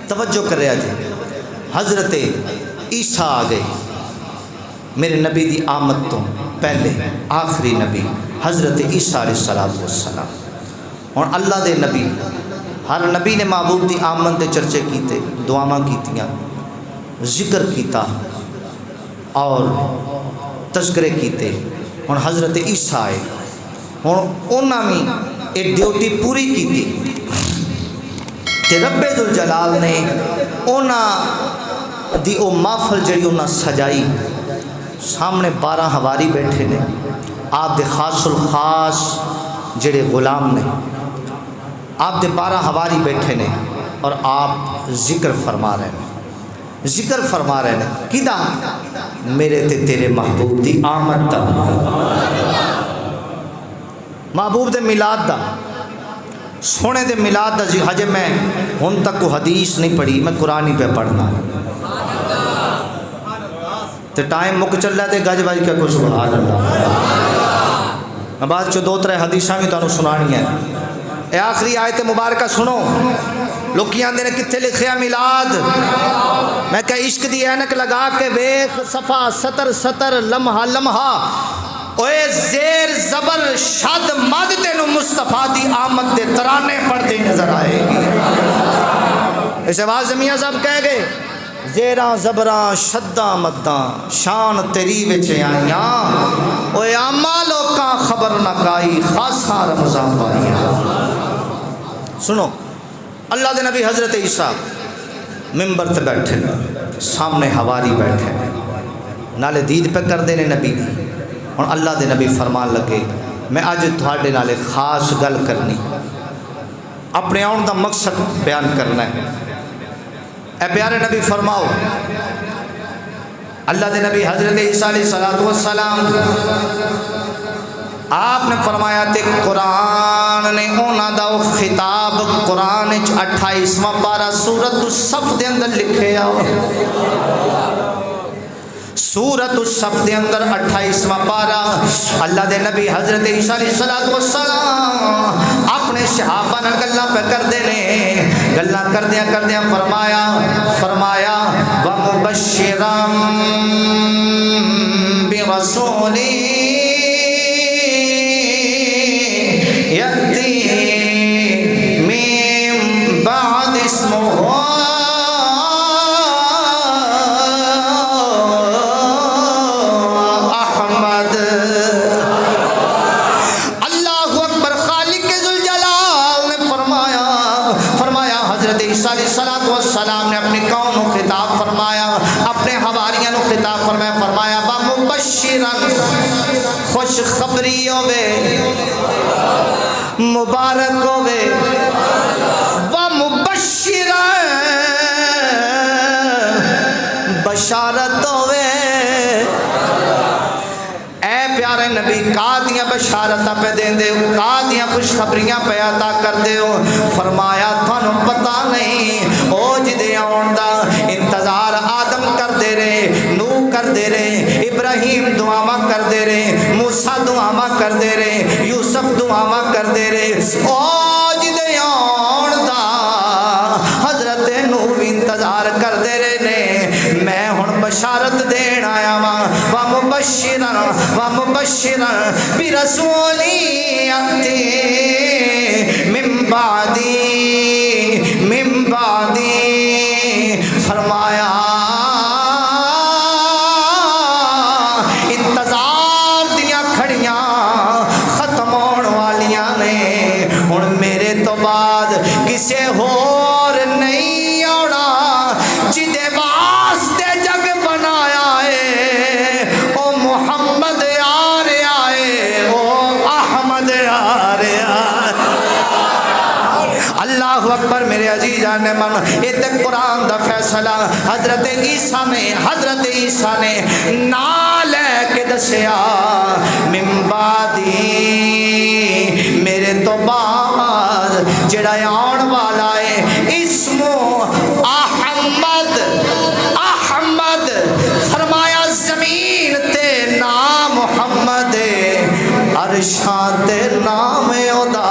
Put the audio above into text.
توجہ کر رہا جی، حضرت عیسیٰ آ گئے میرے نبی دی آمد تو پہلے، آخری نبی حضرت عیسیٰ علیہ السلام۔ اور اللہ دے نبی، ہر نبی نے محبوب دی آمد دے چرچے کیتے، دعاواں کیتیاں، ذکر کیتا اور تذکرے کیتے۔ اور حضرت عیسیٰ آئے، اور انہاں بھی ایک ڈیوٹی پوری کیتی کہ رب ذوالجلال نے انہاں دی او محفل جڑی انہاں سجائی، سامنے 12 حواری بیٹھے نے، آپ دے خاص الخاص جڑے غلام نے، آپ دے 12 حواری بیٹھے نے، اور آپ ذکر فرما رہے ہیں، ذکر فرما رہے ہیں کدا؟ میرے تے تیرے محبوب دی آمد دا، محبوب دے میلاد دا، سونے دے میلاد دا۔ جی حجے میں ہن تک کو حدیث نہیں پڑھی، میں قرآن ہی پہ پڑھنا، تے ٹائم مک چل رہا تے گج بج کے کو سبحان اللہ۔ میں بعد چو 2-3 حدیثاں بھی تانوں سنانی ہے۔ اے آخری آیت مبارکہ سنو، لوکی آندے نے کتھے لکھیا میلاد؟ میں کہ عشق دی اینک لگا کے ویکھ، صفحہ سطر سطر، لمحہ لمحہ، اوے زیر زبر شد مد تینوں مصطفیٰ دی آمد دے ترانے پڑھتے نظر آئے گی۔ اس آواز میاں صاحب کہہ گئے، زیراں زبراں شداں مداں شان تیری وچ آئیاں، اوے آما لوکاں خبر نہ کائی خاصاں رمضان پائیاں۔ سنو، اللہ دے نبی حضرت عیسیٰ ممبر تے بیٹھے، سامنے حواری بیٹھے، نالے دید پہ کر دینے نبی دی، اور اللہ دے نبی فرمان لگے، میں آج تھوڑے نالے خاص گل کرنی، اپنے آن دا مقصد بیان کرنا ہے۔ اے پیارے نبی فرماؤ، اللہ دے نبی حضرت عیسیٰ علیہ السلام آپ نے فرمایا تے قرآن نے اونا دا خطاب قرآن 28واں پارہ سورۃ الصف دے اندر لکھے آؤ، سورۃ الصف دے اندر 28واں پارہ اللہ دے نبی حضرت عیسیٰ علیہ السلام اپنے صحابہ نال گلاں پہ کر دینے، گلاں کردیاں فرمایا وَمُبَشِّرًا بِرَسُولٍ يَأْتِي مِن بَعْدِ اسْمُهُ السلام نے اپنی قوم کو خطاب فرمایا، اپنے حواریوں کو خطاب فرمایا وَمُبَشِّرًا، خوشخبری ہوئے، مبارک ہوئے، وَمُبَشِّرًا، بشارت ہوئے۔ اے پیارے نبی کا دیاں بشارتاں پہ دیں دے ہو، کا دیاں خوشخبریاں پہ عطا کر دے ہو۔ فرمایا تھانوں پتہ نہیں او جدے آن دا انتظار آدم کر دے رہے، نو کر دے رہے، ابراہیم دعاواں کر دے رہے، موسیٰ دعاواں کر دے رہے، یوسف دعاواں کں دے رہے، او جدے آن دا حضرت نو انتظار کر دے رہے نے، میں ہن بشارت دین آیا ماں وَمُبَشِّرًا بِرَسُولٍ يَأْتِي مِن بَعْدِي، فرمایا انتظار دیاں کھڑیاں ختم ہون والیاں نے، ہن میرے تو بعد کسے ہور نہیں آنا، جدے واسطے جگ بنایا ہے او محمد آ رہا ہے، او احمد آ رہا ہے۔ اللہ اکبر میرے عزیزان من، یہ تے قرآن دا فیصلہ حضرت عیسیٰ نے نا لے کے دسیا، من بعدی، میرے تو بعد جڑا آن والا ہے اسمو احمد، فرمایا زمین تے نام محمد، عرشاں تے نام اودا